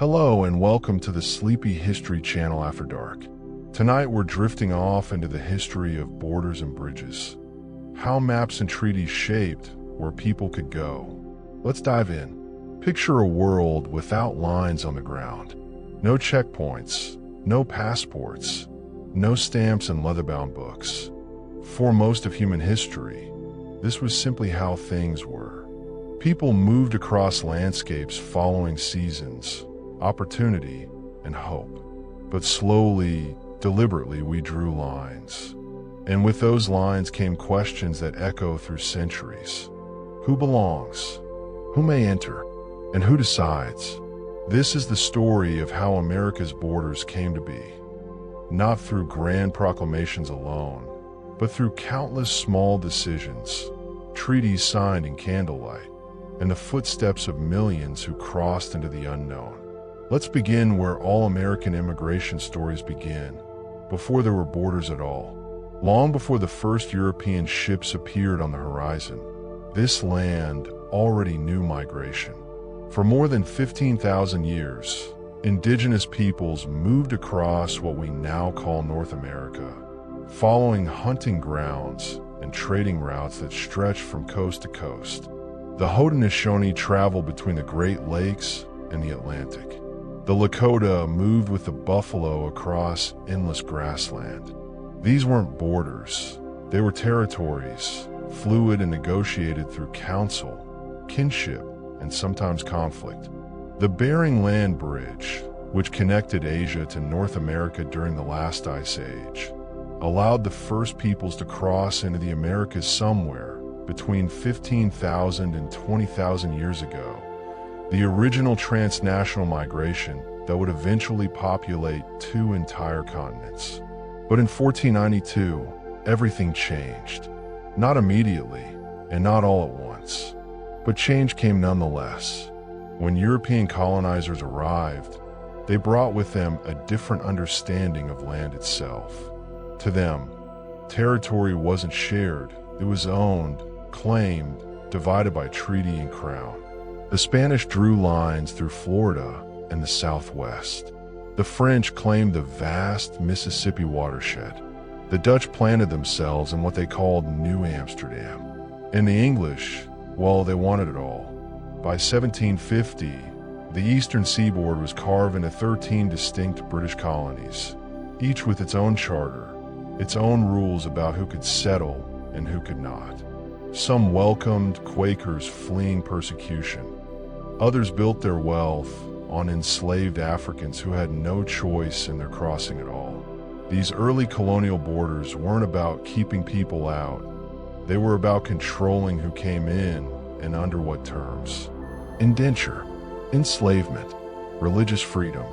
Hello and welcome to the Sleepy History Channel After Dark. Tonight we're drifting off into the history of borders and bridges. How maps and treaties shaped where people could go. Let's dive in. Picture a world without lines on the ground. No checkpoints, no passports, no stamps and leather-bound books. For most of human history, this was simply how things were. People moved across landscapes following seasons, opportunity, and hope. But slowly, deliberately, we drew lines. And with those lines came questions that echo through centuries. Who belongs? Who may enter? And who decides? This is the story of how America's borders came to be. Not through grand proclamations alone, but through countless small decisions, treaties signed in candlelight, and the footsteps of millions who crossed into the unknown. Let's begin where all American immigration stories begin, before there were borders at all. Long before the first European ships appeared on the horizon, this land already knew migration. For more than 15,000 years, indigenous peoples moved across what we now call North America, following hunting grounds and trading routes that stretched from coast to coast. The Haudenosaunee traveled between the Great Lakes and the Atlantic. The Lakota moved with the buffalo across endless grassland. These weren't borders, they were territories, fluid and negotiated through council, kinship, and sometimes conflict. The Bering Land Bridge, which connected Asia to North America during the last ice age, allowed the first peoples to cross into the Americas somewhere between 15,000 and 20,000 years ago. The original transnational migration that would eventually populate two entire continents. But in 1492, everything changed. Not immediately, and not all at once. But change came nonetheless. When European colonizers arrived, they brought with them a different understanding of land itself. To them, territory wasn't shared, it was owned, claimed, divided by treaty and crown. The Spanish drew lines through Florida and the Southwest. The French claimed the vast Mississippi watershed. The Dutch planted themselves in what they called New Amsterdam. And the English, well, they wanted it all. By 1750, the eastern seaboard was carved into 13 distinct British colonies, each with its own charter, its own rules about who could settle and who could not. Some welcomed Quakers fleeing persecution. Others built their wealth on enslaved Africans who had no choice in their crossing at all. These early colonial borders weren't about keeping people out. They were about controlling who came in and under what terms. Indenture, enslavement, religious freedom,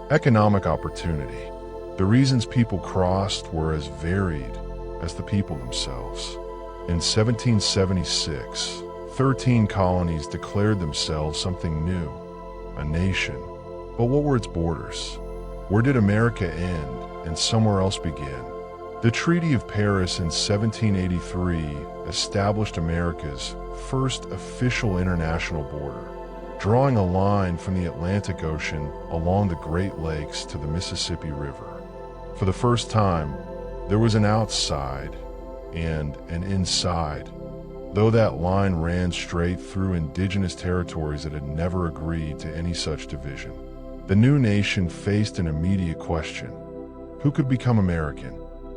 economic opportunity. The reasons people crossed were as varied as the people themselves. In 1776, 13 colonies declared themselves something new, a nation. But what were its borders? Where did America end and somewhere else begin? The Treaty of Paris in 1783 established America's first official international border, drawing a line from the Atlantic Ocean along the Great Lakes to the Mississippi River. For the first time, there was an outside and an inside, though that line ran straight through indigenous territories that had never agreed to any such division. The new nation faced an immediate question: who could become American?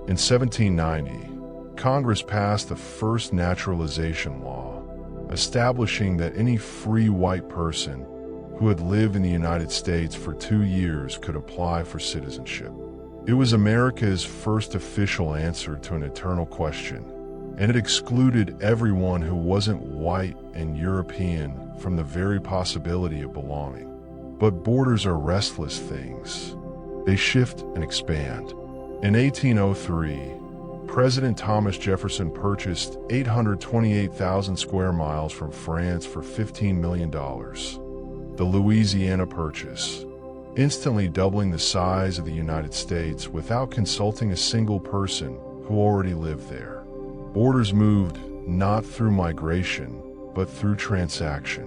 In 1790, Congress passed the first naturalization law, establishing that any free white person who had lived in the United States for 2 years could apply for citizenship. It was America's first official answer to an eternal question, and it excluded everyone who wasn't white and European from the very possibility of belonging. But borders are restless things. They shift and expand. In 1803, President Thomas Jefferson purchased 828,000 square miles from France for $15 million. The Louisiana Purchase, instantly doubling the size of the United States without consulting a single person who already lived there. Borders moved not through migration, but through transaction.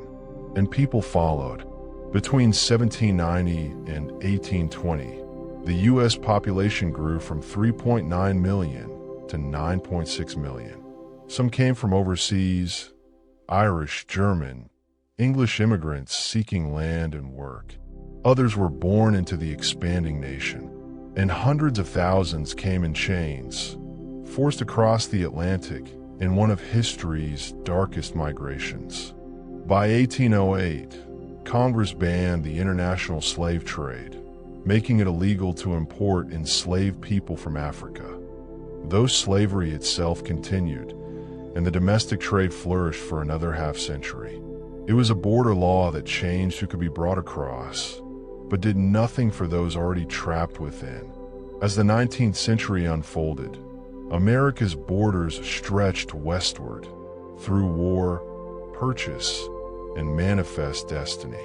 And people followed. Between 1790 and 1820, the U.S. population grew from 3.9 million to 9.6 million. Some came from overseas, Irish, German, English immigrants seeking land and work. Others were born into the expanding nation, and hundreds of thousands came in chains, forced across the Atlantic in one of history's darkest migrations. By 1808, Congress banned the international slave trade, making it illegal to import enslaved people from Africa. Though slavery itself continued, and the domestic trade flourished for another half-century, it was a border law that changed who could be brought across, but did nothing for those already trapped within. As the 19th century unfolded, America's borders stretched westward through war, purchase, and manifest destiny.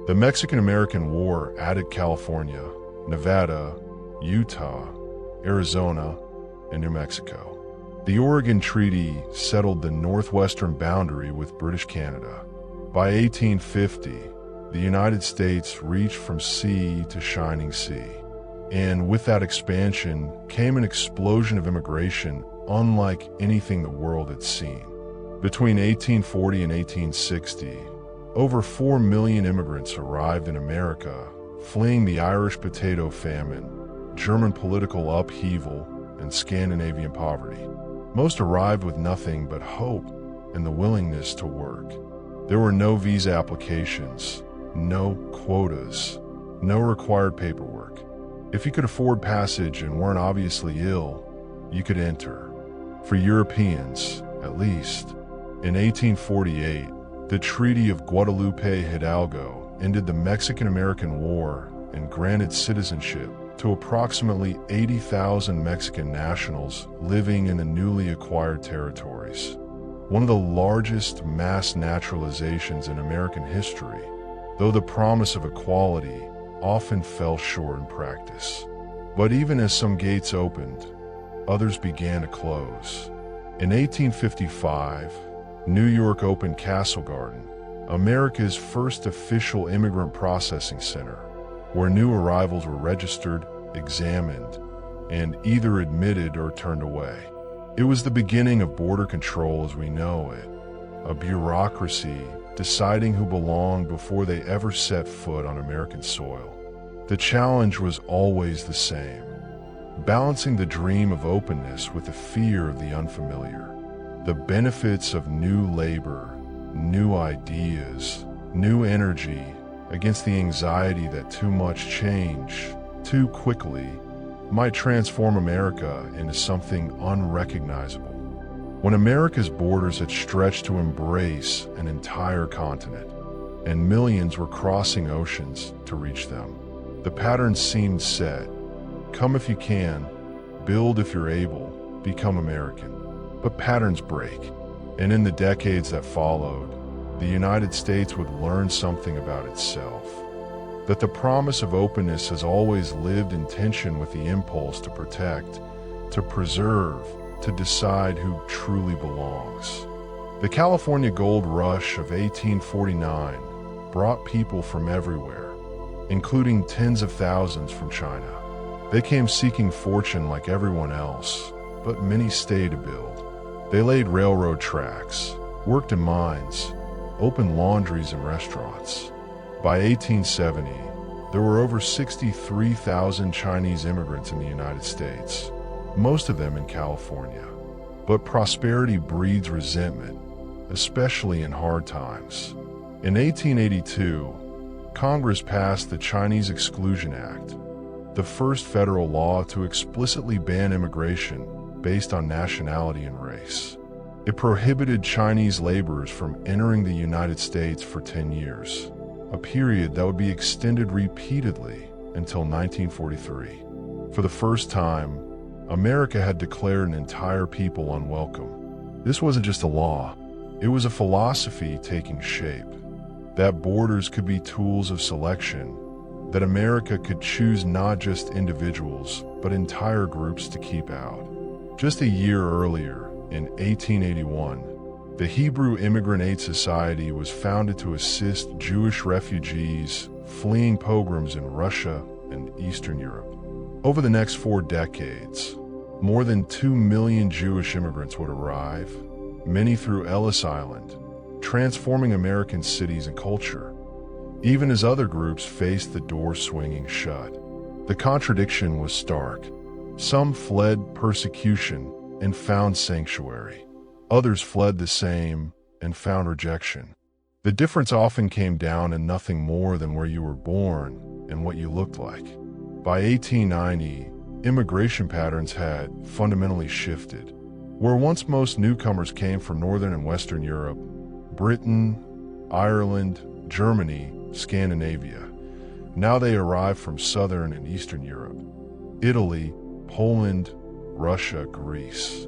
The Mexican-American War added California, Nevada, Utah, Arizona, and New Mexico. The Oregon Treaty settled the northwestern boundary with British Canada. By 1850, the United States reached from sea to shining sea. And with that expansion came an explosion of immigration unlike anything the world had seen. Between 1840 and 1860, over 4 million immigrants arrived in America, fleeing the Irish potato famine, German political upheaval, and Scandinavian poverty. Most arrived with nothing but hope and the willingness to work. There were no visa applications, no quotas, no required paperwork. If you could afford passage and weren't obviously ill, you could enter. For Europeans, at least. In 1848, the Treaty of Guadalupe Hidalgo ended the Mexican-American War and granted citizenship to approximately 80,000 Mexican nationals living in the newly acquired territories. One of the largest mass naturalizations in American history, though the promise of equality often fell short in practice. But even as some gates opened, others began to close. In 1855, New York opened Castle Garden, America's first official immigrant processing center, where new arrivals were registered, examined, and either admitted or turned away. It was the beginning of border control as we know it, a bureaucracy deciding who belonged before they ever set foot on American soil. The challenge was always the same, balancing the dream of openness with the fear of the unfamiliar, the benefits of new labor, new ideas, new energy, against the anxiety that too much change, too quickly, might transform America into something unrecognizable. When America's borders had stretched to embrace an entire continent, and millions were crossing oceans to reach them, the pattern seemed set. Come if you can, build if you're able, become American. But patterns break, and in the decades that followed, the United States would learn something about itself. That the promise of openness has always lived in tension with the impulse to protect, to preserve, to decide who truly belongs. The California Gold Rush of 1849 brought people from everywhere, including tens of thousands from China. They came seeking fortune like everyone else, but many stayed to build. They laid railroad tracks, worked in mines, opened laundries and restaurants. By 1870, there were over 63,000 Chinese immigrants in the United States, most of them in California. But prosperity breeds resentment, especially in hard times. In 1882, Congress passed the Chinese Exclusion Act, the first federal law to explicitly ban immigration based on nationality and race. It prohibited Chinese laborers from entering the United States for 10 years, a period that would be extended repeatedly until 1943. For the first time, America had declared an entire people unwelcome. This wasn't just a law, it was a philosophy taking shape. That borders could be tools of selection, that America could choose not just individuals, but entire groups to keep out. Just a year earlier, in 1881, The Hebrew Immigrant Aid Society was founded to assist Jewish refugees fleeing pogroms in Russia and Eastern Europe. Over the next 4 decades, more than 2 million Jewish immigrants would arrive, many through Ellis Island, transforming American cities and culture, even as other groups faced the door swinging shut. The contradiction was stark. Some fled persecution and found sanctuary. Others fled the same and found rejection. The difference often came down to nothing more than where you were born and what you looked like. By 1890, immigration patterns had fundamentally shifted. Where once most newcomers came from Northern and Western Europe, Britain, Ireland, Germany, Scandinavia, now they arrived from Southern and Eastern Europe, Italy, Poland, Russia, Greece.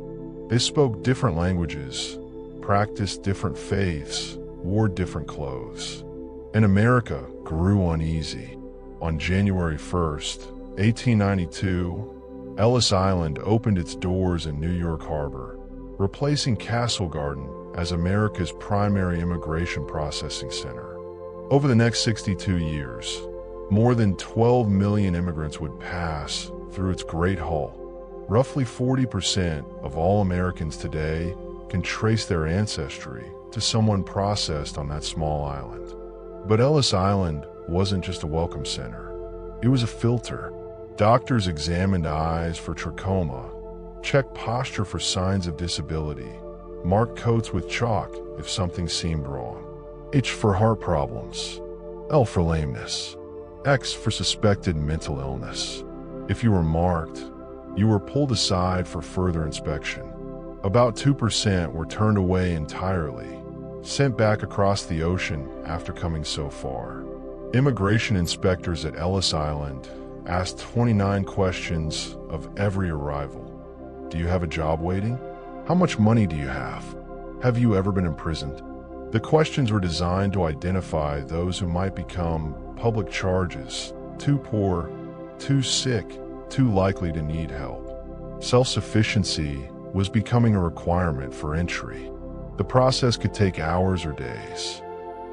They spoke different languages, practiced different faiths, wore different clothes. And America grew uneasy. On January 1st, 1892, Ellis Island opened its doors in New York Harbor, replacing Castle Garden as America's primary immigration processing center. Over the next 62 years, more than 12 million immigrants would pass through its Great Hall. Roughly 40% of all Americans today can trace their ancestry to someone processed on that small island. But Ellis Island wasn't just a welcome center. It was a filter. Doctors examined eyes for trachoma, checked posture for signs of disability, marked coats with chalk if something seemed wrong. H for heart problems, L for lameness, X for suspected mental illness. If you were marked, you were pulled aside for further inspection. About 2% were turned away entirely, sent back across the ocean after coming so far. Immigration inspectors at Ellis Island asked 29 questions of every arrival. Do you have a job waiting? How much money do you have? Have you ever been imprisoned? The questions were designed to identify those who might become public charges, too poor, too sick, too likely to need help. Self-sufficiency was becoming a requirement for entry. The process could take hours or days.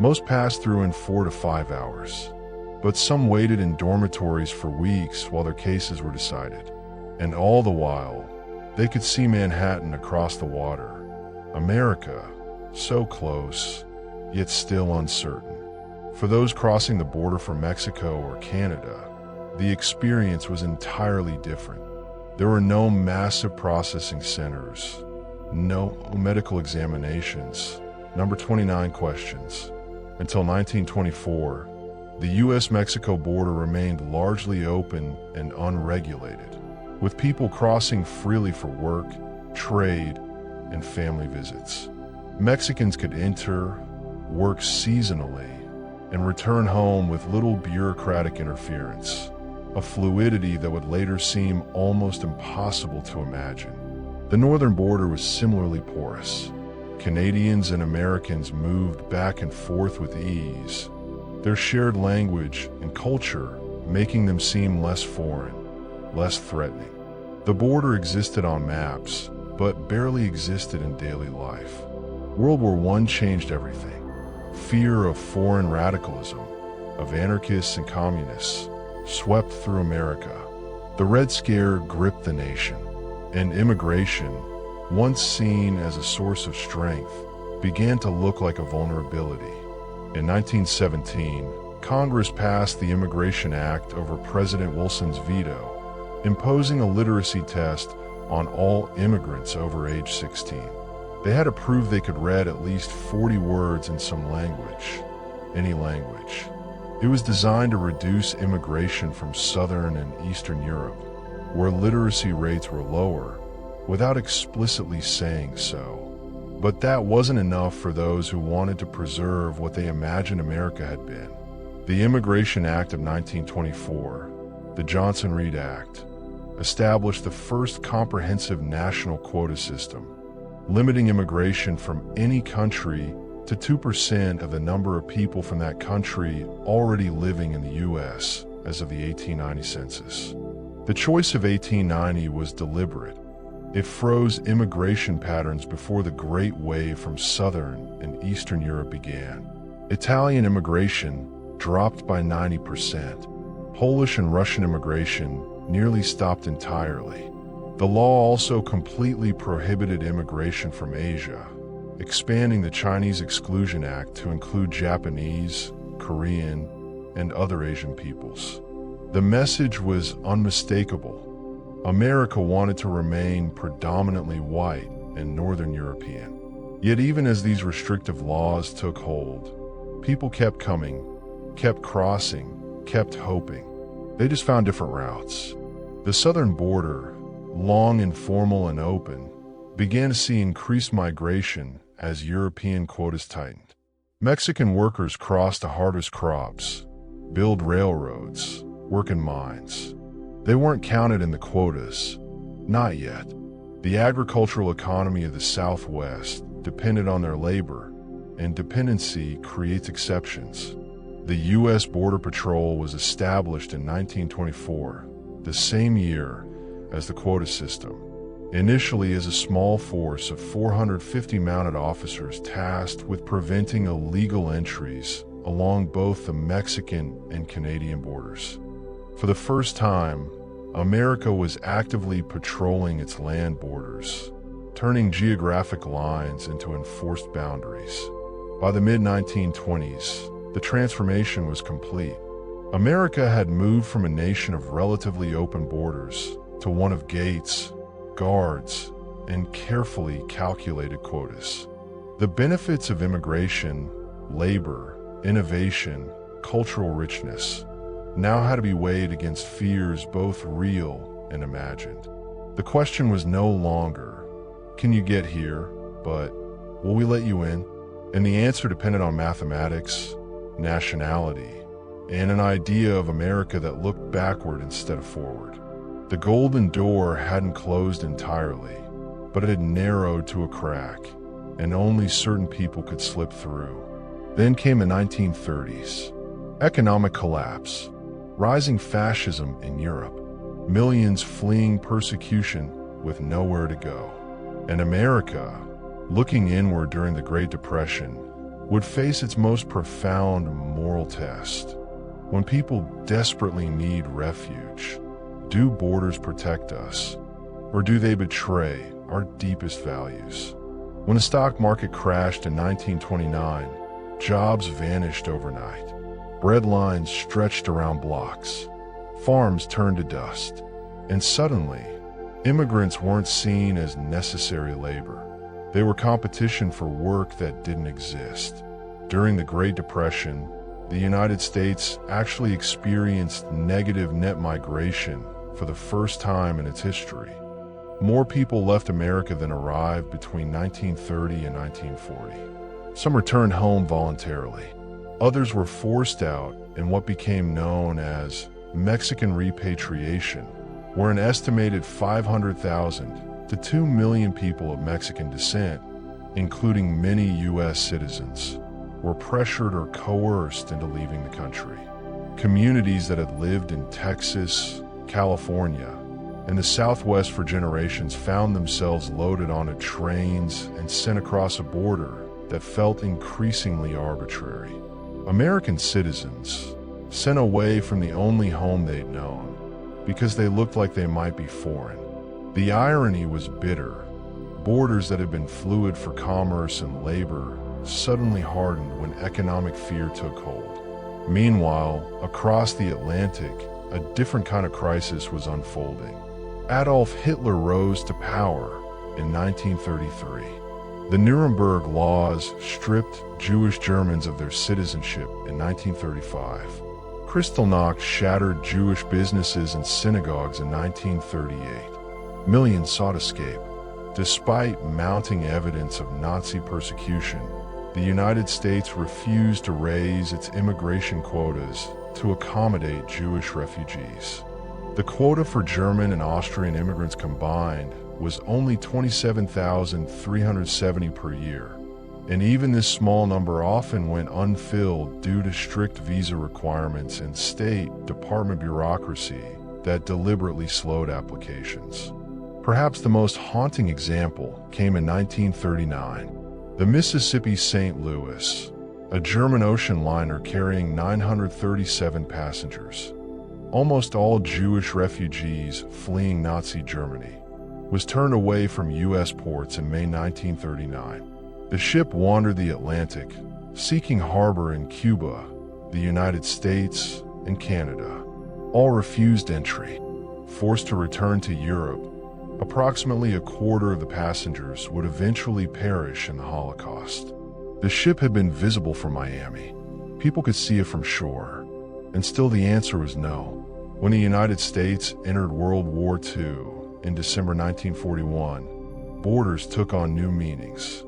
Most passed through in 4 to 5 hours, but some waited in dormitories for weeks while their cases were decided. And all the while, they could see Manhattan across the water. America, so close, yet still uncertain. For those crossing the border from Mexico or Canada, the experience was entirely different. There were no massive processing centers, no medical examinations, number 29 questions. Until 1924, the U.S.-Mexico border remained largely open and unregulated, with people crossing freely for work, trade, and family visits. Mexicans could enter, work seasonally, and return home with little bureaucratic interference, a fluidity that would later seem almost impossible to imagine. The northern border was similarly porous. Canadians and Americans moved back and forth with ease, their shared language and culture making them seem less foreign, less threatening. The border existed on maps, but barely existed in daily life. World War I changed everything. Fear of foreign radicalism, of anarchists and communists, swept through America. The Red Scare gripped the nation, and immigration, once seen as a source of strength, began to look like a vulnerability. In 1917, Congress passed the Immigration Act over President Wilson's veto, imposing a literacy test on all immigrants over age 16. They had to prove they could read at least 40 words in some language, any language. It was designed to reduce immigration from Southern and Eastern Europe, where literacy rates were lower, without explicitly saying so. But that wasn't enough for those who wanted to preserve what they imagined America had been. The Immigration Act of 1924, the Johnson-Reed Act, established the first comprehensive national quota system, limiting immigration from any country to 2% of the number of people from that country already living in the U.S. as of the 1890 census. The choice of 1890 was deliberate. It froze immigration patterns before the Great Wave from Southern and Eastern Europe began. Italian immigration dropped by 90%. Polish and Russian immigration nearly stopped entirely. The law also completely prohibited immigration from Asia, expanding the Chinese Exclusion Act to include Japanese, Korean, and other Asian peoples. The message was unmistakable. America wanted to remain predominantly white and Northern European. Yet even as these restrictive laws took hold, people kept coming, kept crossing, kept hoping. They just found different routes. The southern border, long informal and open, began to see increased migration as European quotas tightened. Mexican workers crossed to harvest crops, build railroads, work in mines. They weren't counted in the quotas, not yet. The agricultural economy of the Southwest depended on their labor, and dependency creates exceptions. The U.S. Border Patrol was established in 1924, the same year as the quota system. Initially as a small force of 450 mounted officers tasked with preventing illegal entries along both the Mexican and Canadian borders. For the first time, America was actively patrolling its land borders, turning geographic lines into enforced boundaries. By the mid-1920s, the transformation was complete. America had moved from a nation of relatively open borders to one of gates, guards, and carefully calculated quotas. The benefits of immigration, labor, innovation, cultural richness now had to be weighed against fears both real and imagined. The question was no longer, can you get here, but will we let you in? And the answer depended on mathematics, nationality, and an idea of America that looked backward instead of forward. The golden door hadn't closed entirely, but it had narrowed to a crack, and only certain people could slip through. Then came the 1930s. Economic collapse, rising fascism in Europe, millions fleeing persecution with nowhere to go. And America, looking inward during the Great Depression, would face its most profound moral test. When people desperately need refuge, do borders protect us, or do they betray our deepest values? When the stock market crashed in 1929, jobs vanished overnight. Bread lines stretched around blocks. Farms turned to dust. And suddenly, immigrants weren't seen as necessary labor. They were competition for work that didn't exist. During the Great Depression, the United States actually experienced negative net migration for the first time in its history. More people left America than arrived between 1930 and 1940. Some returned home voluntarily. Others were forced out in what became known as Mexican Repatriation, where an estimated 500,000 to 2 million people of Mexican descent, including many U.S. citizens, were pressured or coerced into leaving the country. Communities that had lived in Texas, California, and the Southwest for generations found themselves loaded onto trains and sent across a border that felt increasingly arbitrary. American citizens, sent away from the only home they'd known, because they looked like they might be foreign. The irony was bitter. Borders that had been fluid for commerce and labor suddenly hardened when economic fear took hold. Meanwhile, across the Atlantic, a different kind of crisis was unfolding. Adolf Hitler rose to power in 1933. The Nuremberg Laws stripped Jewish Germans of their citizenship in 1935. Kristallnacht shattered Jewish businesses and synagogues in 1938. Millions sought escape. Despite mounting evidence of Nazi persecution, the United States refused to raise its immigration quotas to accommodate Jewish refugees. The quota for German and Austrian immigrants combined was only 27,370 per year, and even this small number often went unfilled due to strict visa requirements and State Department bureaucracy that deliberately slowed applications. Perhaps the most haunting example came in 1939. The Mississippi St. Louis, a German ocean liner carrying 937 passengers, almost all Jewish refugees fleeing Nazi Germany, was turned away from U.S. ports in May 1939. The ship wandered the Atlantic, seeking harbor in Cuba, the United States, and Canada. All refused entry. Forced to return to Europe, approximately a quarter of the passengers would eventually perish in the Holocaust. The ship had been visible from Miami. People could see it from shore, and still the answer was no. When the United States entered World War II in December 1941, borders took on new meanings.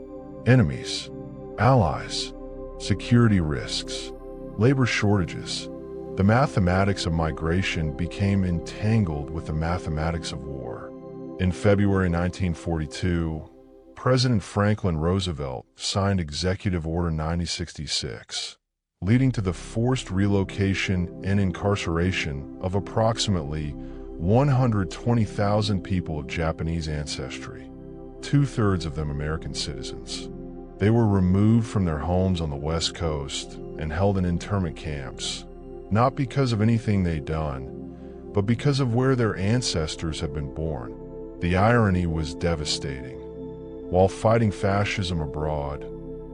Enemies, allies, security risks, labor shortages. The mathematics of migration became entangled with the mathematics of war. In February 1942, President Franklin Roosevelt signed Executive Order 9066, leading to the forced relocation and incarceration of approximately 120,000 people of Japanese ancestry, 2/3 of them American citizens. They were removed from their homes on the West Coast and held in internment camps, not because of anything they'd done, but because of where their ancestors had been born. The irony was devastating. While fighting fascism abroad,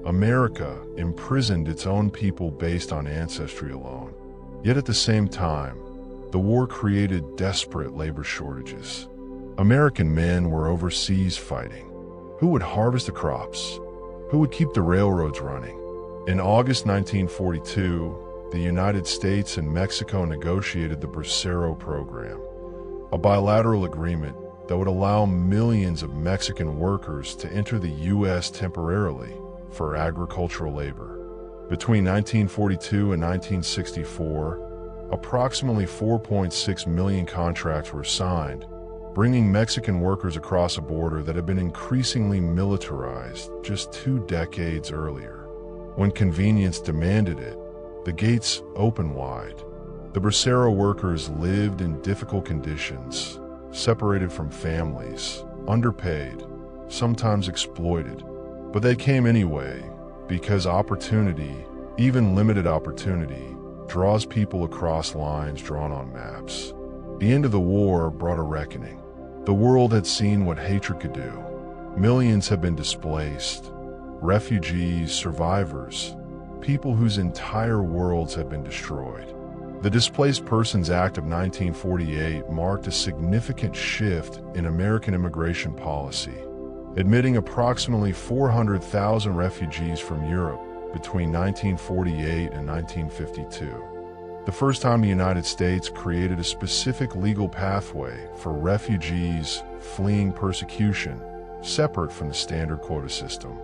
America imprisoned its own people based on ancestry alone. Yet at the same time, the war created desperate labor shortages. American men were overseas fighting. Who would harvest the crops? Who would keep the railroads running? In August 1942, the United States and Mexico negotiated the Bracero Program, a bilateral agreement that would allow millions of Mexican workers to enter the U.S. temporarily for agricultural labor. Between 1942 and 1964, approximately 4.6 million contracts were signed, bringing Mexican workers across a border that had been increasingly militarized just 2 decades earlier. When convenience demanded it, the gates opened wide. The Bracero workers lived in difficult conditions, separated from families, underpaid, sometimes exploited. But they came anyway, because opportunity, even limited opportunity, draws people across lines drawn on maps. The end of the war brought a reckoning. The world had seen what hatred could do. Millions had been displaced, refugees, survivors, people whose entire worlds had been destroyed. The Displaced Persons Act of 1948 marked a significant shift in American immigration policy, admitting approximately 400,000 refugees from Europe between 1948 and 1952. The first time the United States created a specific legal pathway for refugees fleeing persecution, separate from the standard quota system.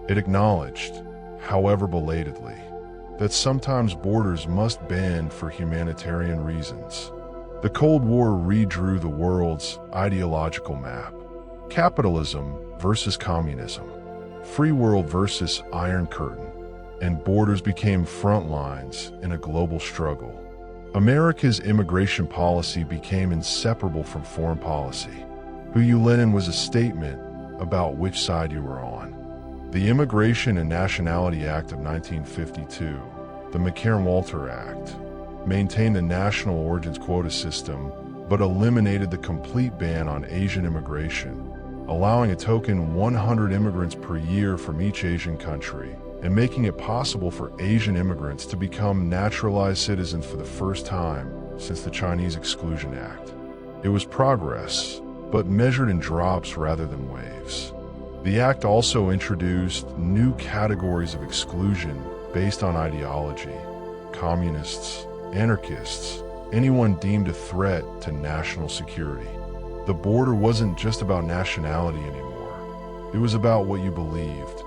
It acknowledged, however belatedly, that sometimes borders must bend for humanitarian reasons. The Cold War redrew the world's ideological map. Capitalism versus communism, free world versus Iron Curtain, and borders became front lines in a global struggle. America's immigration policy became inseparable from foreign policy. Who you let in was a statement about which side you were on. The Immigration and Nationality Act of 1952, the McCarran-Walter Act, maintained the national origins quota system, but eliminated the complete ban on Asian immigration, allowing a token 100 immigrants per year from each Asian country, and making it possible for Asian immigrants to become naturalized citizens for the first time since the Chinese Exclusion Act. It was progress, but measured in drops rather than waves. The act also introduced new categories of exclusion based on ideology: communists, anarchists, anyone deemed a threat to national security. The border wasn't just about nationality anymore. It was about what you believed.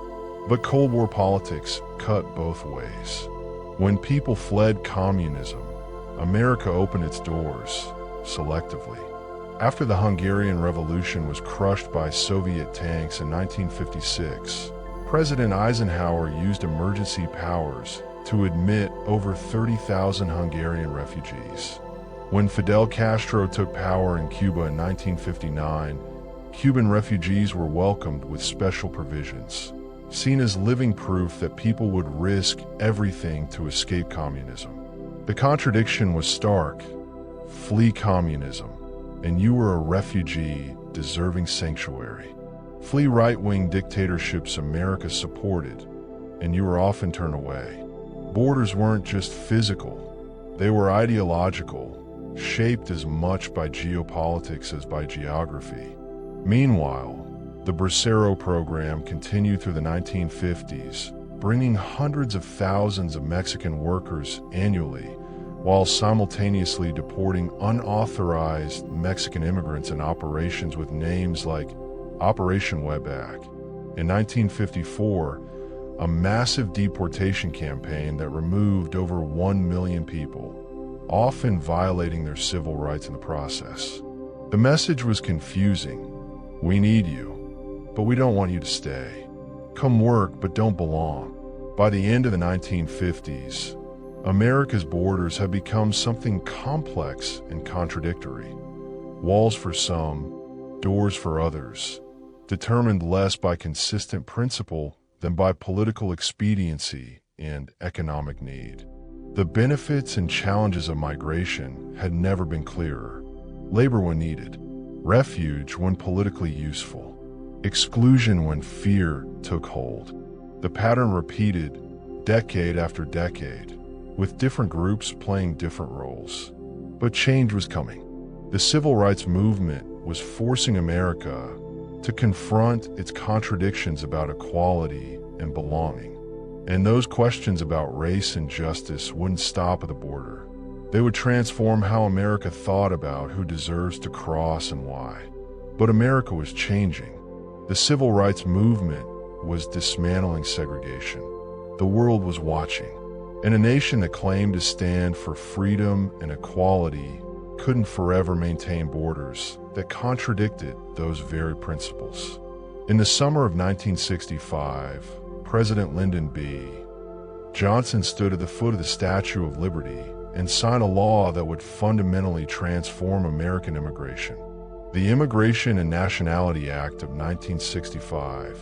But Cold War politics cut both ways. When people fled communism, America opened its doors, selectively. After the Hungarian Revolution was crushed by Soviet tanks in 1956, President Eisenhower used emergency powers to admit over 30,000 Hungarian refugees. When Fidel Castro took power in Cuba in 1959, Cuban refugees were welcomed with special provisions, seen as living proof that people would risk everything to escape communism. The contradiction was stark. Flee communism, and you were a refugee deserving sanctuary. Flee right-wing dictatorships America supported, and you were often turned away. Borders weren't just physical, they were ideological, shaped as much by geopolitics as by geography. Meanwhile, the Bracero program continued through the 1950s, bringing hundreds of thousands of Mexican workers annually, while simultaneously deporting unauthorized Mexican immigrants in operations with names like Operation Wetback. In 1954, a massive deportation campaign that removed over 1 million people, often violating their civil rights in the process. The message was confusing. We need you, but we don't want you to stay. Come work, but don't belong. By the end of the 1950s, America's borders had become something complex and contradictory. Walls for some, doors for others, determined less by consistent principle than by political expediency and economic need. The benefits and challenges of migration had never been clearer. Labor when needed, refuge when politically useful, exclusion when fear took hold. The pattern repeated decade after decade, with different groups playing different roles. But change was coming. The civil rights movement was forcing America to confront its contradictions about equality and belonging. And those questions about race and justice wouldn't stop at the border. They would transform how America thought about who deserves to cross and why. But America was changing. The civil rights movement was dismantling segregation. The world was watching. And a nation that claimed to stand for freedom and equality couldn't forever maintain borders that contradicted those very principles. In the summer of 1965, President Lyndon B. Johnson stood at the foot of the Statue of Liberty and signed a law that would fundamentally transform American immigration. The Immigration and Nationality Act of 1965,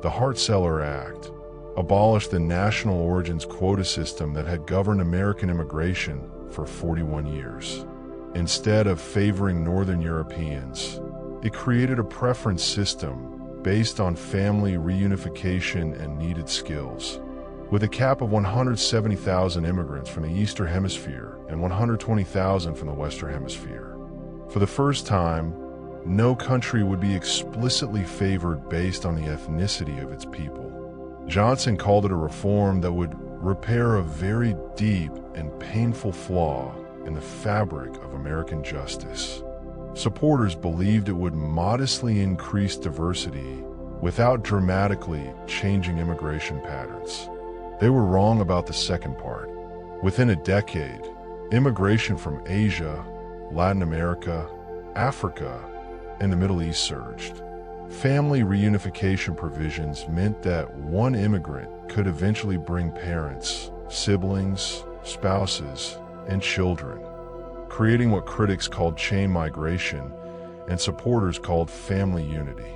the Hart-Celler Act, abolished the national origins quota system that had governed American immigration for 41 years. Instead of favoring Northern Europeans, it created a preference system based on family reunification and needed skills. With a cap of 170,000 immigrants from the Eastern Hemisphere and 120,000 from the Western Hemisphere. For the first time, no country would be explicitly favored based on the ethnicity of its people. Johnson called it a reform that would repair a very deep and painful flaw in the fabric of American justice. Supporters believed it would modestly increase diversity without dramatically changing immigration patterns. They were wrong about the second part. Within a decade, immigration from Asia, Latin America, Africa, and the Middle East surged. Family reunification provisions meant that one immigrant could eventually bring parents, siblings, spouses, and children, creating what critics called chain migration and supporters called family unity.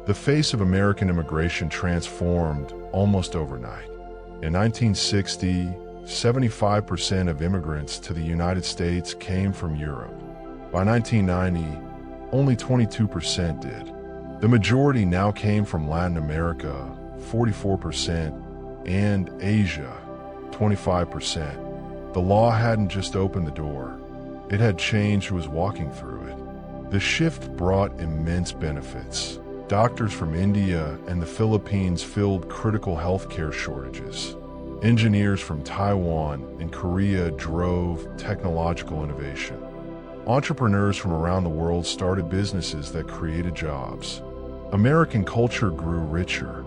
The face of American immigration transformed almost overnight. In 1960, 75% of immigrants to the United States came from Europe. By 1990, only 22% did. The majority now came from Latin America, 44%, and Asia, 25%. The law hadn't just opened the door, it had changed who was walking through it. The shift brought immense benefits. Doctors from India and the Philippines filled critical healthcare shortages. Engineers from Taiwan and Korea drove technological innovation. Entrepreneurs from around the world started businesses that created jobs. American culture grew richer,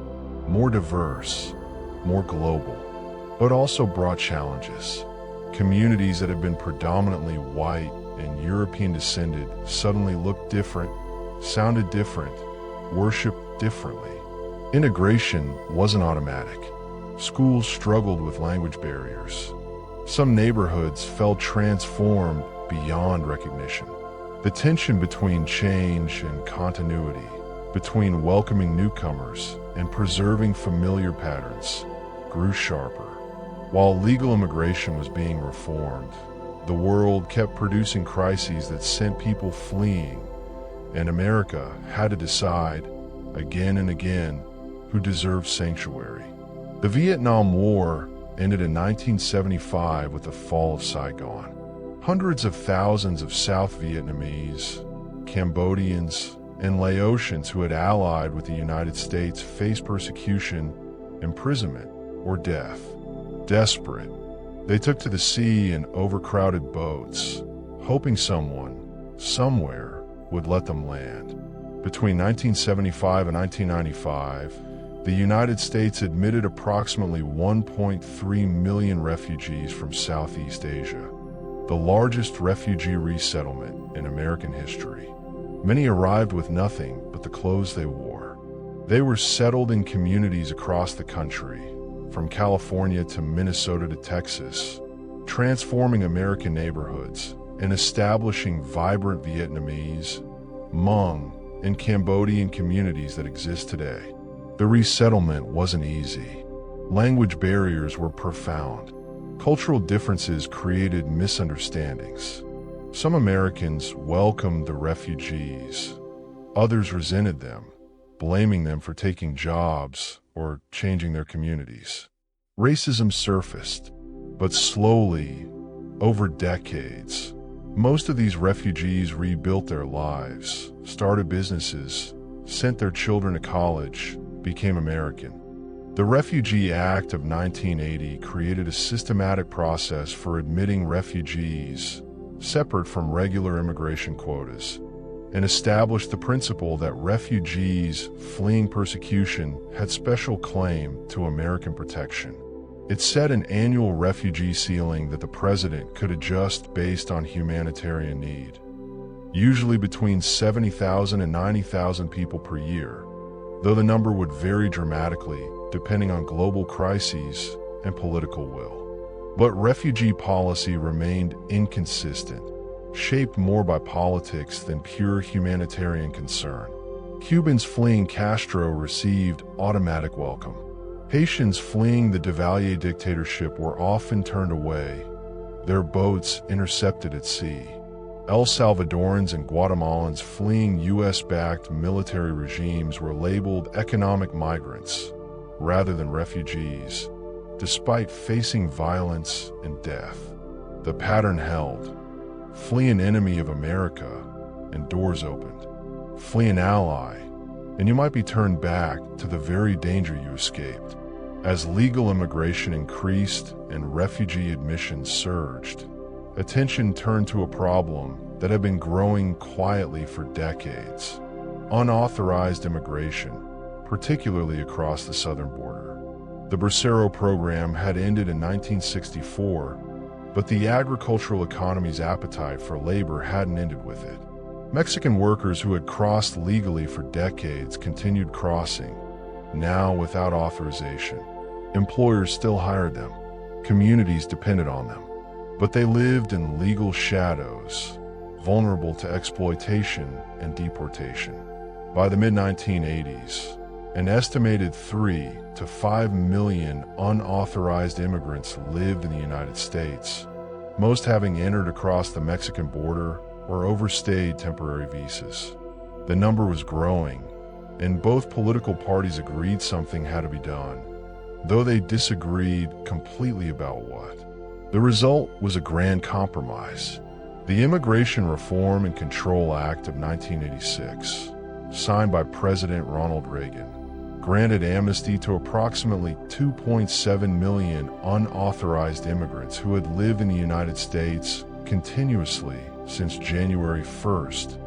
more diverse, more global, but also brought challenges. Communities that had been predominantly white and European descended suddenly looked different, sounded different, worshiped differently. Integration wasn't automatic. Schools struggled with language barriers. Some neighborhoods felt transformed beyond recognition. The tension between change and continuity, between welcoming newcomers and preserving familiar patterns, grew sharper. While legal immigration was being reformed, the world kept producing crises that sent people fleeing, and America had to decide, again and again, who deserved sanctuary. The Vietnam War ended in 1975 with the fall of Saigon. Hundreds of thousands of South Vietnamese, Cambodians, and Laotians who had allied with the United States faced persecution, imprisonment, or death. Desperate, they took to the sea in overcrowded boats, hoping someone, somewhere, would let them land. Between 1975 and 1995, the United States admitted approximately 1.3 million refugees from Southeast Asia, the largest refugee resettlement in American history. Many arrived with nothing but the clothes they wore. They were settled in communities across the country, from California to Minnesota to Texas, transforming American neighborhoods and establishing vibrant Vietnamese, Hmong, and Cambodian communities that exist today. The resettlement wasn't easy. Language barriers were profound. Cultural differences created misunderstandings. Some Americans welcomed the refugees. Others resented them, blaming them for taking jobs or changing their communities. Racism surfaced, but slowly, over decades. Most of these refugees rebuilt their lives, started businesses, sent their children to college, became American. The Refugee Act of 1980 created a systematic process for admitting refugees, separate from regular immigration quotas, and established the principle that refugees fleeing persecution had special claim to American protection. It set an annual refugee ceiling that the president could adjust based on humanitarian need, usually between 70,000 and 90,000 people per year, though the number would vary dramatically depending on global crises and political will. But refugee policy remained inconsistent, shaped more by politics than pure humanitarian concern. Cubans fleeing Castro received automatic welcome. Haitians fleeing the Duvalier dictatorship were often turned away, their boats intercepted at sea. El Salvadorans and Guatemalans fleeing U.S.-backed military regimes were labeled economic migrants rather than refugees, despite facing violence and death. The pattern held. Flee an enemy of America, and doors opened. Flee an ally, and you might be turned back to the very danger you escaped. As legal immigration increased and refugee admissions surged, attention turned to a problem that had been growing quietly for decades: unauthorized immigration, particularly across the southern border. The Bracero program had ended in 1964, but the agricultural economy's appetite for labor hadn't ended with it. Mexican workers who had crossed legally for decades continued crossing, now without authorization. Employers still hired them. Communities depended on them. But they lived in legal shadows, vulnerable to exploitation and deportation. By the mid-1980s, an estimated 3 to 5 million unauthorized immigrants lived in the United States, most having entered across the Mexican border or overstayed temporary visas. The number was growing, and both political parties agreed something had to be done, though they disagreed completely about what. The result was a grand compromise: the Immigration Reform and Control Act of 1986, signed by President Ronald Reagan, granted amnesty to approximately 2.7 million unauthorized immigrants who had lived in the United States continuously since January 1st,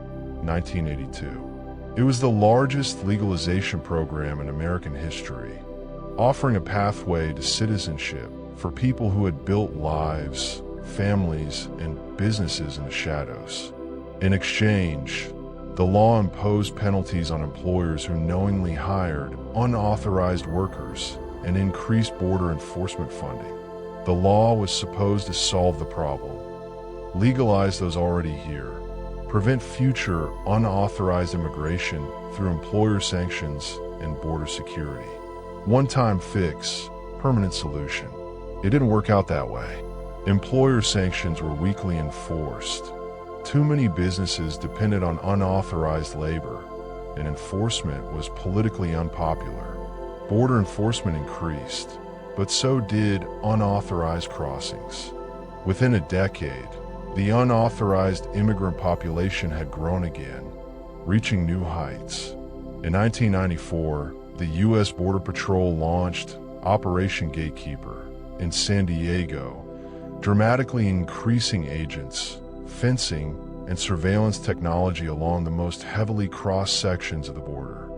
1982. It was the largest legalization program in American history, offering a pathway to citizenship for people who had built lives, families, and businesses in the shadows. In exchange, the law imposed penalties on employers who knowingly hired unauthorized workers and increased border enforcement funding. The law was supposed to solve the problem, legalize those already here, prevent future unauthorized immigration through employer sanctions and border security. One-time fix, permanent solution. It didn't work out that way. Employer sanctions were weakly enforced. Too many businesses depended on unauthorized labor, and enforcement was politically unpopular. Border enforcement increased, but so did unauthorized crossings. Within a decade, the unauthorized immigrant population had grown again, reaching new heights. In 1994, the U.S. Border Patrol launched Operation Gatekeeper in San Diego, dramatically increasing agents, fencing, and surveillance technology along the most heavily crossed sections of the border.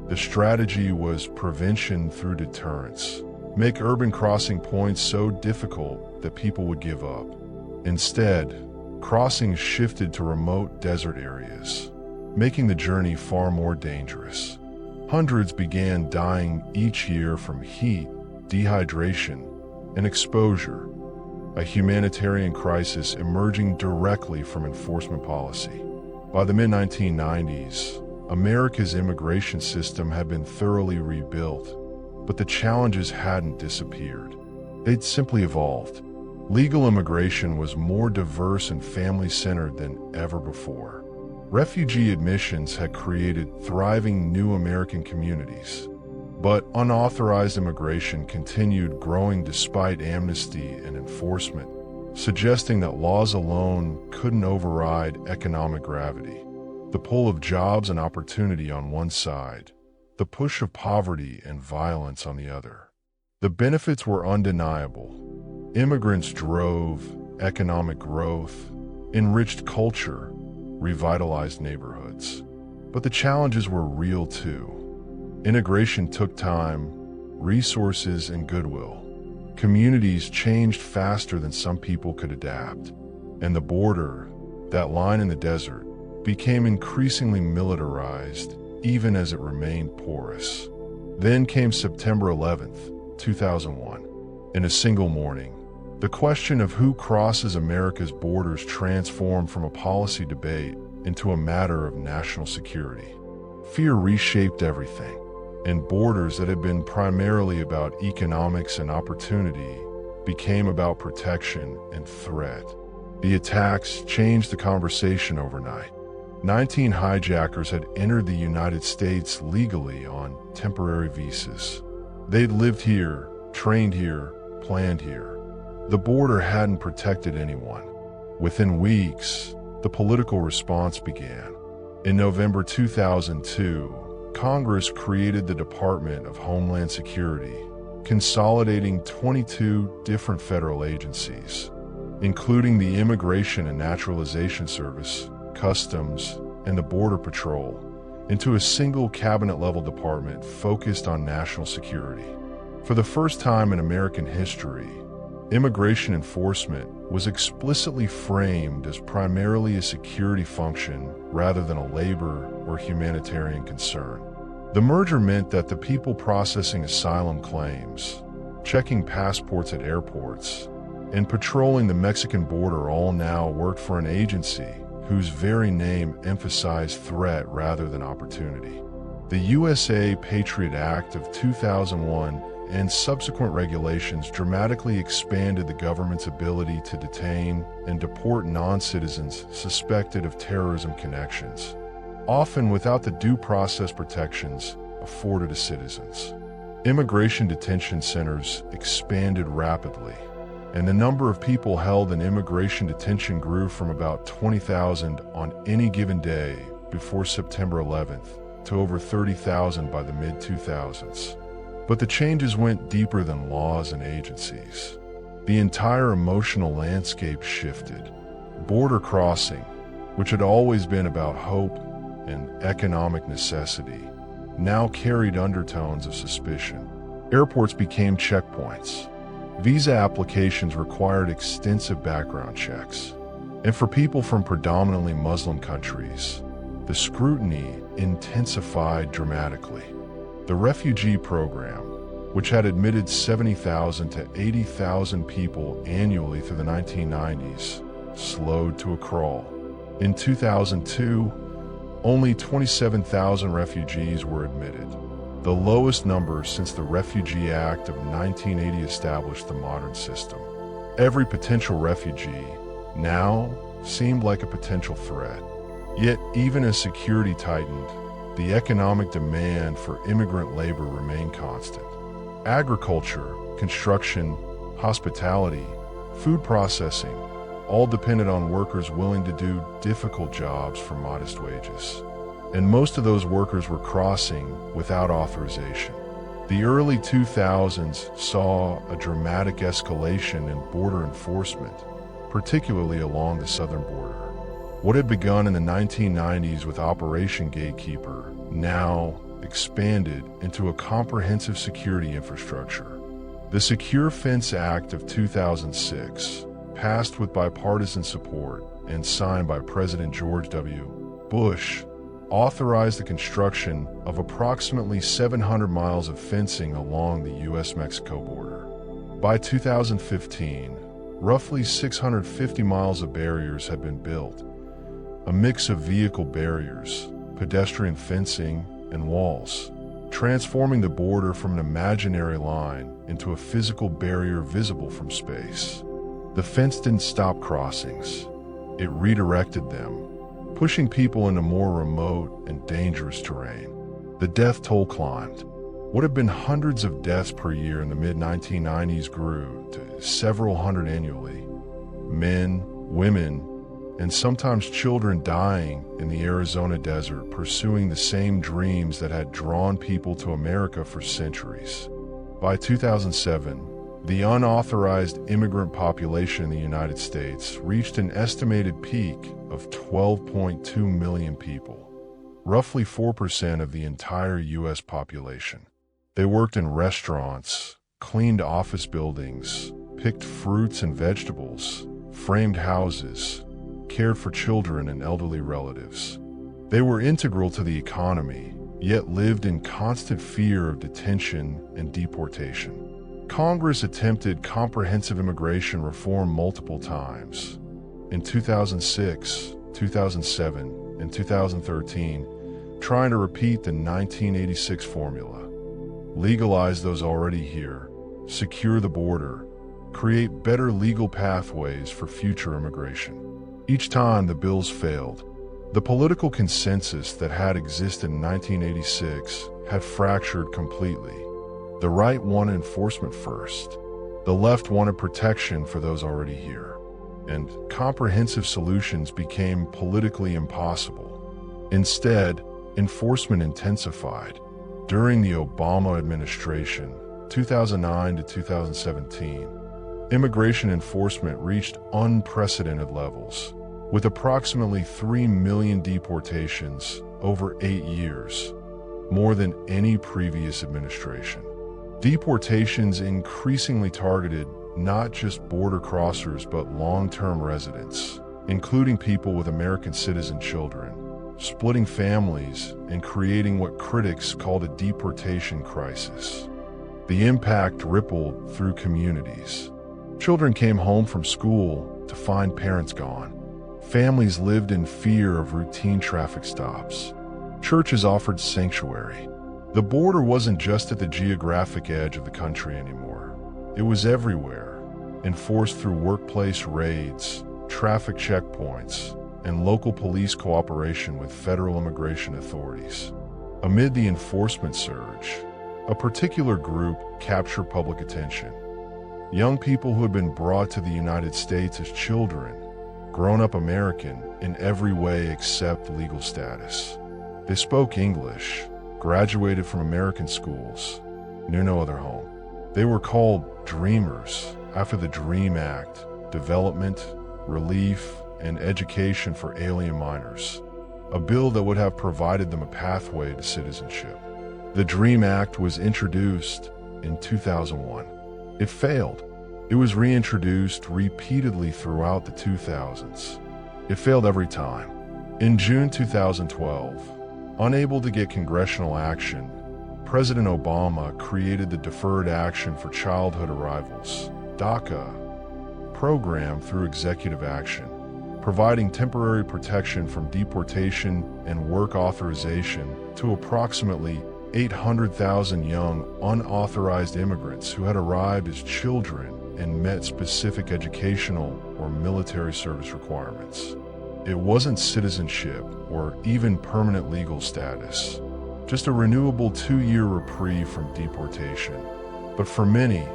The strategy was prevention through deterrence. Make urban crossing points so difficult that people would give up. Instead, crossings shifted to remote desert areas, making the journey far more dangerous. Hundreds began dying each year from heat, dehydration, and exposure, a humanitarian crisis emerging directly from enforcement policy. By the mid-1990s, America's immigration system had been thoroughly rebuilt, but the challenges hadn't disappeared. They'd simply evolved. Legal immigration was more diverse and family-centered than ever before. Refugee admissions had created thriving new American communities, but unauthorized immigration continued growing despite amnesty and enforcement, suggesting that laws alone couldn't override economic gravity. The pull of jobs and opportunity on one side, the push of poverty and violence on the other. The benefits were undeniable. Immigrants drove economic growth, enriched culture, revitalized neighborhoods. But the challenges were real too. Integration took time, resources, and goodwill. Communities changed faster than some people could adapt. And the border, that line in the desert, became increasingly militarized, even as it remained porous. Then came September 11th, 2001. In a single morning, the question of who crosses America's borders transformed from a policy debate into a matter of national security. Fear reshaped everything, and borders that had been primarily about economics and opportunity became about protection and threat. The attacks changed the conversation overnight. 19 hijackers had entered the United States legally on temporary visas. They'd lived here, trained here, planned here. The border hadn't protected anyone. Within weeks, the political response began. In November 2002, Congress created the Department of Homeland Security, consolidating 22 different federal agencies, including the Immigration and Naturalization Service, Customs, and the Border Patrol, into a single cabinet-level department focused on national security. For the first time in American history, immigration enforcement was explicitly framed as primarily a security function rather than a labor or humanitarian concern. The merger meant that the people processing asylum claims, checking passports at airports, and patrolling the Mexican border all now worked for an agency whose very name emphasized threat rather than opportunity. The USA Patriot Act of 2001 and subsequent regulations dramatically expanded the government's ability to detain and deport non-citizens suspected of terrorism connections, often without the due process protections afforded to citizens. Immigration detention centers expanded rapidly, and the number of people held in immigration detention grew from about 20,000 on any given day before September 11th to over 30,000 by the mid-2000s. But the changes went deeper than laws and agencies. The entire emotional landscape shifted. Border crossing, which had always been about hope and economic necessity, now carried undertones of suspicion. Airports became checkpoints. Visa applications required extensive background checks. And for people from predominantly Muslim countries, the scrutiny intensified dramatically. The refugee program, which had admitted 70,000 to 80,000 people annually through the 1990s, slowed to a crawl. In 2002, only 27,000 refugees were admitted, the lowest number since the Refugee Act of 1980 established the modern system. Every potential refugee now seemed like a potential threat. Yet, even as security tightened, the economic demand for immigrant labor remained constant. Agriculture, construction, hospitality, food processing, all depended on workers willing to do difficult jobs for modest wages. And most of those workers were crossing without authorization. The early 2000s saw a dramatic escalation in border enforcement, particularly along the southern border. What had begun in the 1990s with Operation Gatekeeper now expanded into a comprehensive security infrastructure. The Secure Fence Act of 2006, passed with bipartisan support and signed by President George W. Bush, authorized the construction of approximately 700 miles of fencing along the U.S.-Mexico border. By 2015, roughly 650 miles of barriers had been built, a mix of vehicle barriers, pedestrian fencing, and walls, transforming the border from an imaginary line into a physical barrier visible from space. The fence didn't stop crossings, it redirected them, pushing people into more remote and dangerous terrain. The death toll climbed. What had been hundreds of deaths per year in the mid-1990s grew to several hundred annually. Men, women, and sometimes children dying in the Arizona desert pursuing the same dreams that had drawn people to America for centuries. By 2007, the unauthorized immigrant population in the United States reached an estimated peak of 12.2 million people, roughly 4% of the entire U.S. population. They worked in restaurants, cleaned office buildings, picked fruits and vegetables, framed houses, cared for children and elderly relatives. They were integral to the economy, yet lived in constant fear of detention and deportation. Congress attempted comprehensive immigration reform multiple times. In 2006, 2007, and 2013, trying to repeat the 1986 formula. Legalize those already here, secure the border, create better legal pathways for future immigration. Each time the bills failed. The political consensus that had existed in 1986 had fractured completely. The right wanted enforcement first. The left wanted protection for those already here. And comprehensive solutions became politically impossible. Instead, enforcement intensified. During the Obama administration, 2009 to 2017, immigration enforcement reached unprecedented levels, with approximately 3 million deportations over 8 years, more than any previous administration. Deportations increasingly targeted not just border crossers but long-term residents, including people with American citizen children, splitting families and creating what critics called a deportation crisis. The impact rippled through communities. Children came home from school to find parents gone. Families lived in fear of routine traffic stops. Churches offered sanctuary. The border wasn't just at the geographic edge of the country anymore. It was everywhere, enforced through workplace raids, traffic checkpoints, and local police cooperation with federal immigration authorities. Amid the enforcement surge, a particular group captured public attention. Young people who had been brought to the United States as children, grown up American in every way except legal status. They spoke English, graduated from American schools, knew no other home. They were called Dreamers after the DREAM Act, Development, Relief, and Education for Alien Minors, a bill that would have provided them a pathway to citizenship. The DREAM Act was introduced in 2001. It failed. It was reintroduced repeatedly throughout the 2000s. It failed every time. In June 2012, unable to get congressional action, President Obama created the Deferred Action for Childhood Arrivals, DACA, program through executive action, providing temporary protection from deportation and work authorization to approximately 800,000 young, unauthorized immigrants who had arrived as children and met specific educational or military service requirements. It wasn't citizenship or even permanent legal status, just a renewable 2-year reprieve from deportation. But for many,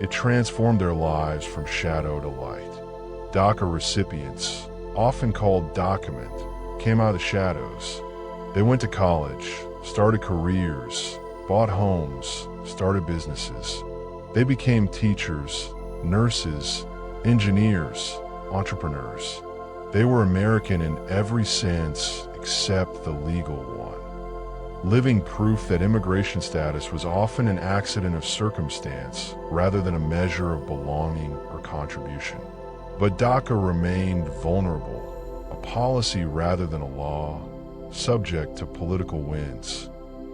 it transformed their lives from shadow to light. DACA recipients, often called document, came out of the shadows. They went to college, started careers, bought homes, started businesses. They became teachers, nurses, engineers, entrepreneurs. They were American in every sense except the legal one. Living proof that immigration status was often an accident of circumstance rather than a measure of belonging or contribution. But DACA remained vulnerable, a policy rather than a law, subject to political winds.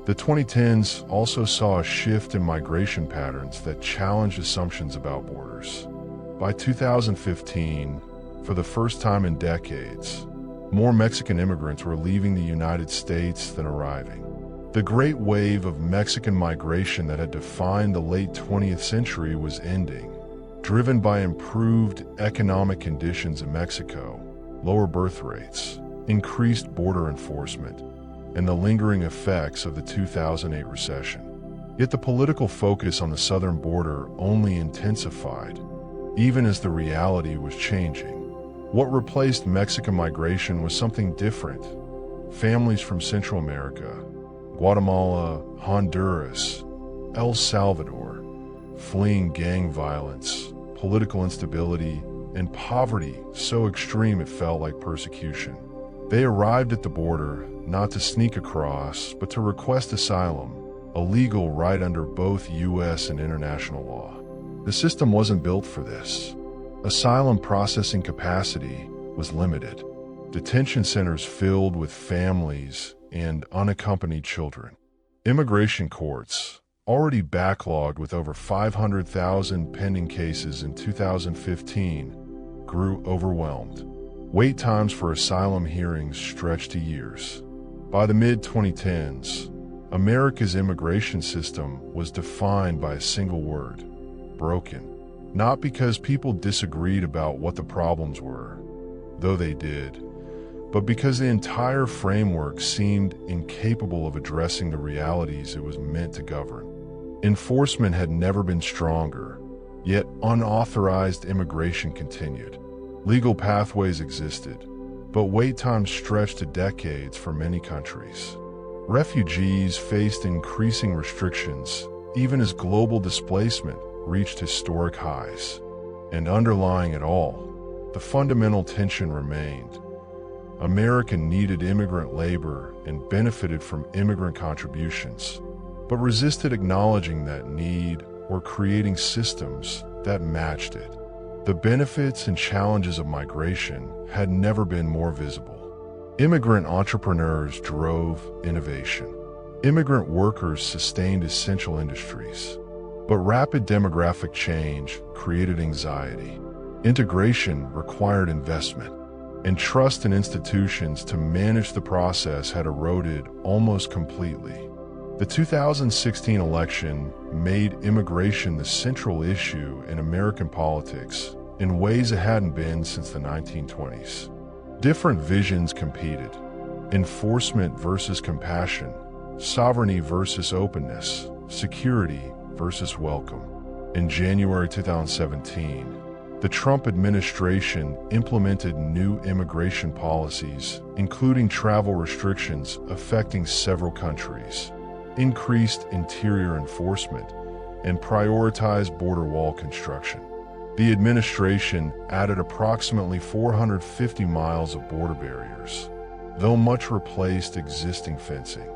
The 2010s also saw a shift in migration patterns that challenged assumptions about borders. By 2015, for the first time in decades, more Mexican immigrants were leaving the United States than arriving. The great wave of Mexican migration that had defined the late 20th century was ending, driven by improved economic conditions in Mexico, lower birth rates, increased border enforcement, and the lingering effects of the 2008 recession. Yet the political focus on the southern border only intensified, even as the reality was changing. What replaced Mexican migration was something different. Families from Central America, Guatemala, Honduras, El Salvador, fleeing gang violence, political instability, and poverty so extreme it felt like persecution. They arrived at the border not to sneak across, but to request asylum, a legal right under both U.S. and international law. The system wasn't built for this. Asylum processing capacity was limited. Detention centers filled with families and unaccompanied children. Immigration courts, already backlogged with over 500,000 pending cases in 2015, grew overwhelmed. Wait times for asylum hearings stretched to years. By the mid-2010s, America's immigration system was defined by a single word: broken. Not because people disagreed about what the problems were, though they did, but because the entire framework seemed incapable of addressing the realities it was meant to govern. Enforcement had never been stronger, yet unauthorized immigration continued. Legal pathways existed, but wait times stretched to decades for many countries. Refugees faced increasing restrictions, even as global displacement reached historic highs. And underlying it all, the fundamental tension remained. America needed immigrant labor and benefited from immigrant contributions, but resisted acknowledging that need or creating systems that matched it. The benefits and challenges of migration had never been more visible. Immigrant entrepreneurs drove innovation. Immigrant workers sustained essential industries. But rapid demographic change created anxiety. Integration required investment, and trust in institutions to manage the process had eroded almost completely. The 2016 election made immigration the central issue in American politics in ways it hadn't been since the 1920s. Different visions competed: enforcement versus compassion, sovereignty versus openness, security versus welcome. In January 2017, the Trump administration implemented new immigration policies, including travel restrictions affecting several countries, increased interior enforcement, and prioritized border wall construction. The administration added approximately 450 miles of border barriers, though much replaced existing fencing.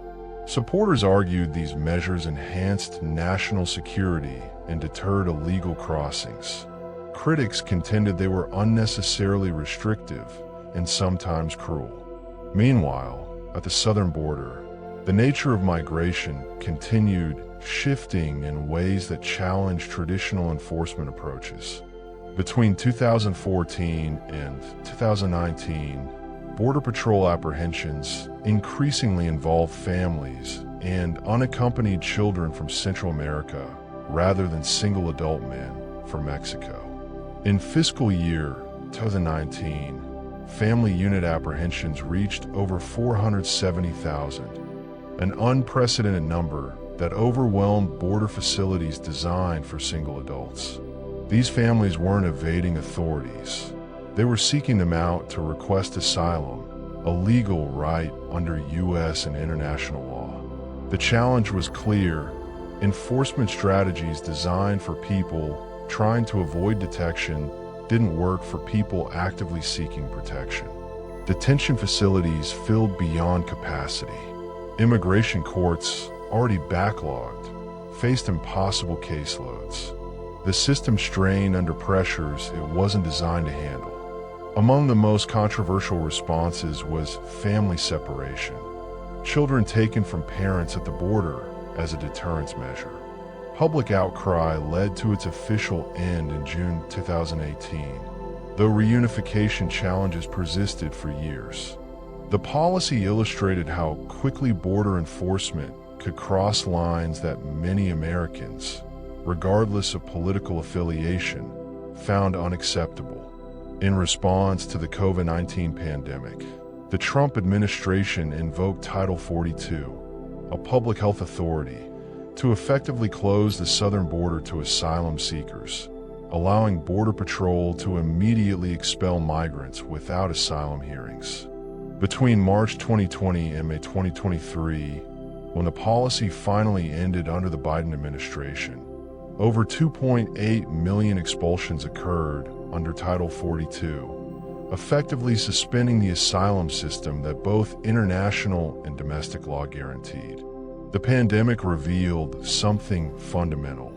Supporters argued these measures enhanced national security and deterred illegal crossings. Critics contended they were unnecessarily restrictive and sometimes cruel. Meanwhile, at the southern border, the nature of migration continued shifting in ways that challenged traditional enforcement approaches. Between 2014 and 2019, Border Patrol apprehensions increasingly involved families and unaccompanied children from Central America rather than single adult men from Mexico. In fiscal year 2019, family unit apprehensions reached over 470,000, an unprecedented number that overwhelmed border facilities designed for single adults. These families weren't evading authorities. They were seeking them out to request asylum, a legal right under U.S. and international law. The challenge was clear: enforcement strategies designed for people trying to avoid detection didn't work for people actively seeking protection. Detention facilities filled beyond capacity. Immigration courts, already backlogged, faced impossible caseloads. The system strained under pressures it wasn't designed to handle. Among the most controversial responses was family separation. Children taken from parents at the border as a deterrence measure. Public outcry led to its official end in June 2018, though reunification challenges persisted for years. The policy illustrated how quickly border enforcement could cross lines that many Americans, regardless of political affiliation, found unacceptable. In response to the COVID-19 pandemic, the Trump administration invoked Title 42, a public health authority, to effectively close the southern border to asylum seekers, allowing Border Patrol to immediately expel migrants without asylum hearings. Between March 2020 and May 2023, when the policy finally ended under the Biden administration, over 2.8 million expulsions occurred under Title 42, effectively suspending the asylum system that both international and domestic law guaranteed. The pandemic revealed something fundamental.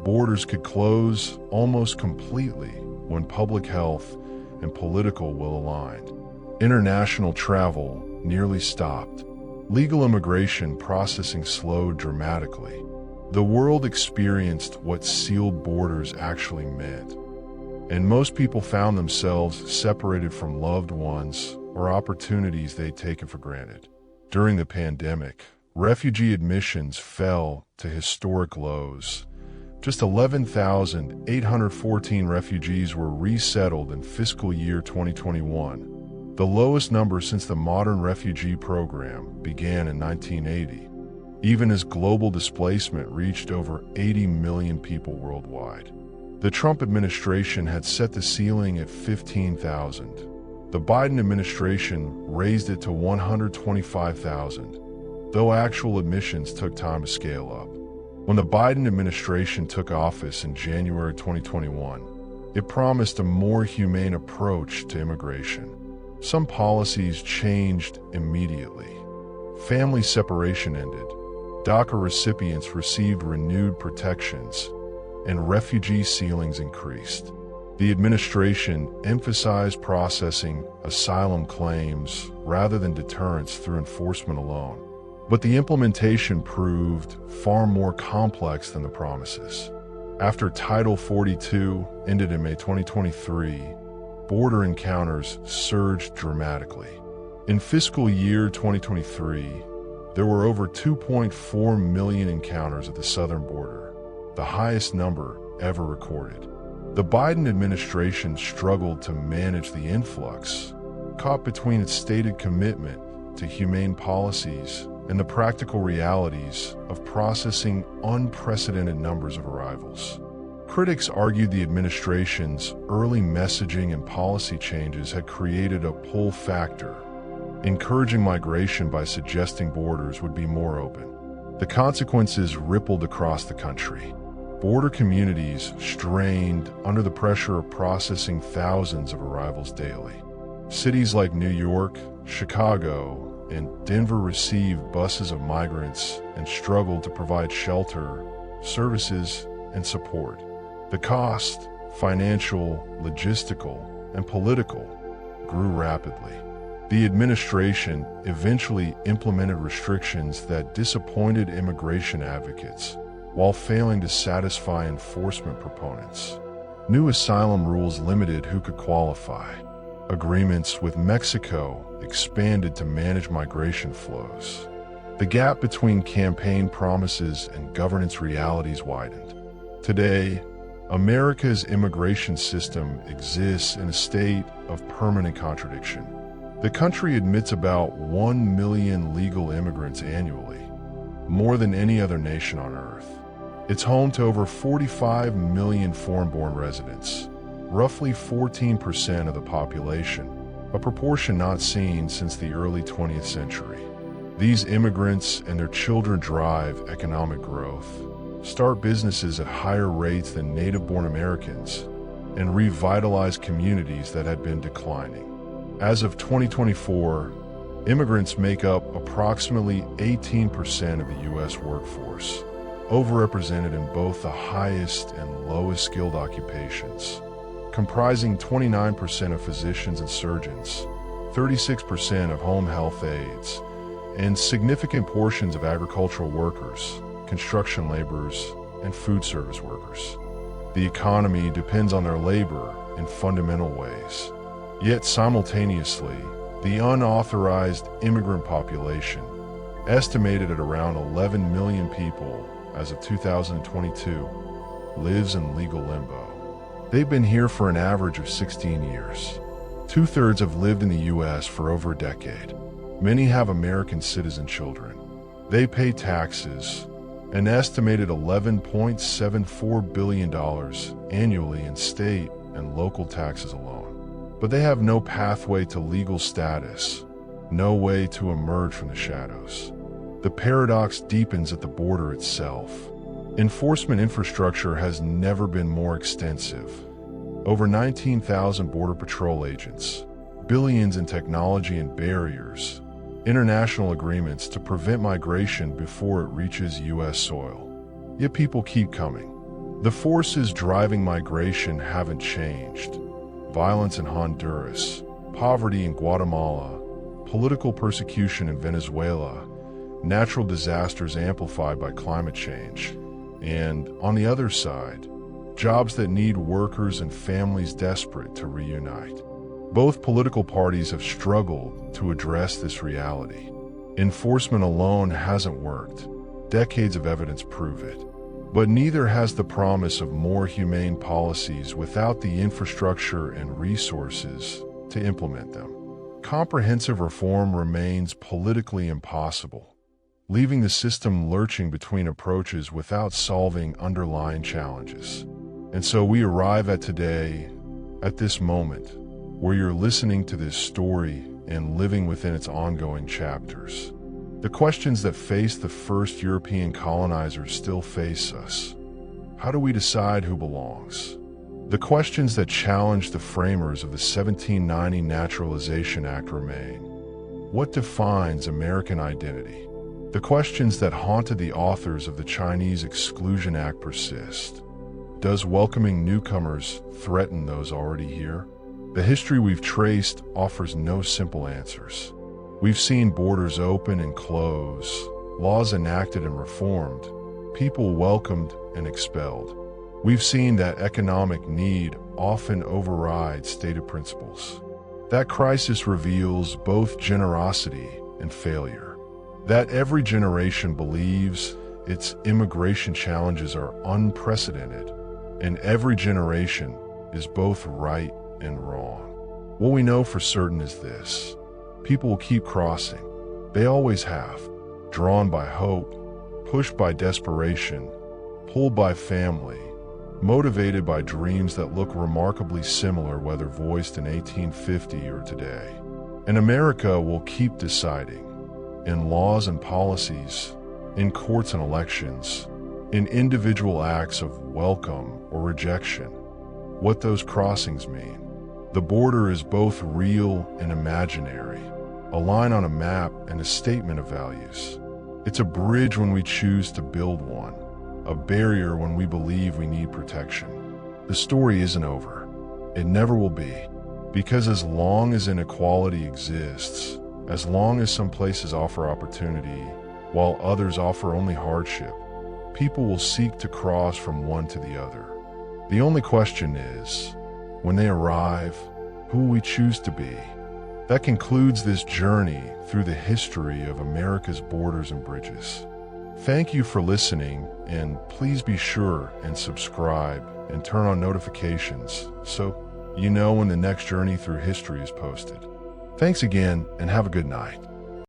Borders could close almost completely when public health and political will aligned. International travel nearly stopped. Legal immigration processing slowed dramatically. The world experienced what sealed borders actually meant, and most people found themselves separated from loved ones or opportunities they'd taken for granted. During the pandemic, refugee admissions fell to historic lows. Just 11,814 refugees were resettled in fiscal year 2021, the lowest number since the modern refugee program began in 1980, even as global displacement reached over 80 million people worldwide. The Trump administration had set the ceiling at 15,000. The Biden administration raised it to 125,000, though actual admissions took time to scale up. When the Biden administration took office in January 2021, it promised a more humane approach to immigration. Some policies changed immediately. Family separation ended, DACA recipients received renewed protections, and refugee ceilings increased. The administration emphasized processing asylum claims rather than deterrence through enforcement alone. But the implementation proved far more complex than the promises. After Title 42 ended in May 2023, border encounters surged dramatically. In fiscal year 2023, there were over 2.4 million encounters at the southern border, the highest number ever recorded. The Biden administration struggled to manage the influx, caught between its stated commitment to humane policies and the practical realities of processing unprecedented numbers of arrivals. Critics argued the administration's early messaging and policy changes had created a pull factor, encouraging migration by suggesting borders would be more open. The consequences rippled across the country. Border communities strained under the pressure of processing thousands of arrivals daily. Cities like New York, Chicago, and Denver received buses of migrants and struggled to provide shelter, services, and support. The cost, financial, logistical, and political, grew rapidly. The administration eventually implemented restrictions that disappointed immigration advocates while failing to satisfy enforcement proponents. New asylum rules limited who could qualify. Agreements with Mexico expanded to manage migration flows. The gap between campaign promises and governance realities widened. Today, America's immigration system exists in a state of permanent contradiction. The country admits about 1 million legal immigrants annually, more than any other nation on earth. It's home to over 45 million foreign-born residents, roughly 14% of the population, a proportion not seen since the early 20th century. These immigrants and their children drive economic growth, start businesses at higher rates than native-born Americans, and revitalize communities that had been declining. As of 2024, immigrants make up approximately 18% of the U.S. workforce, overrepresented in both the highest and lowest skilled occupations, comprising 29% of physicians and surgeons, 36% of home health aides, and significant portions of agricultural workers, construction laborers, and food service workers. The economy depends on their labor in fundamental ways. Yet simultaneously, the unauthorized immigrant population, estimated at around 11 million people as of 2022, lives in legal limbo. They've been here for an average of 16 years. 2/3 have lived in the U.S. for over a decade. Many have American citizen children. They pay taxes, an estimated $11.74 billion annually in state and local taxes alone. But they have no pathway to legal status, no way to emerge from the shadows. The paradox deepens at the border itself. Enforcement infrastructure has never been more extensive. Over 19,000 Border Patrol agents, billions in technology and barriers, international agreements to prevent migration before it reaches U.S. soil. Yet people keep coming. The forces driving migration haven't changed. Violence in Honduras, poverty in Guatemala, political persecution in Venezuela, natural disasters amplified by climate change, and, on the other side, jobs that need workers and families desperate to reunite. Both political parties have struggled to address this reality. Enforcement alone hasn't worked. Decades of evidence prove it. But neither has the promise of more humane policies without the infrastructure and resources to implement them. Comprehensive reform remains politically impossible, leaving the system lurching between approaches without solving underlying challenges. And so we arrive at today, at this moment, where you're listening to this story and living within its ongoing chapters. The questions that faced the first European colonizers still face us. How do we decide who belongs? The questions that challenged the framers of the 1790 Naturalization Act remain. What defines American identity? The questions that haunted the authors of the Chinese Exclusion Act persist. Does welcoming newcomers threaten those already here? The history we've traced offers no simple answers. We've seen borders open and close, laws enacted and reformed, people welcomed and expelled. We've seen that economic need often overrides stated principles. That crisis reveals both generosity and failure. That every generation believes its immigration challenges are unprecedented, and every generation is both right and wrong. What we know for certain is this: people will keep crossing. They always have, drawn by hope, pushed by desperation, pulled by family, motivated by dreams that look remarkably similar whether voiced in 1850 or today. And America will keep deciding, in laws and policies, in courts and elections, in individual acts of welcome or rejection, what those crossings mean. The border is both real and imaginary, a line on a map and a statement of values. It's a bridge when we choose to build one, a barrier when we believe we need protection. The story isn't over. It never will be, because as long as inequality exists, as long as some places offer opportunity, while others offer only hardship, people will seek to cross from one to the other. The only question is, when they arrive, who will we choose to be? That concludes this journey through the history of America's borders and bridges. Thank you for listening, and please be sure and subscribe and turn on notifications so you know when the next journey through history is posted. Thanks again, and have a good night.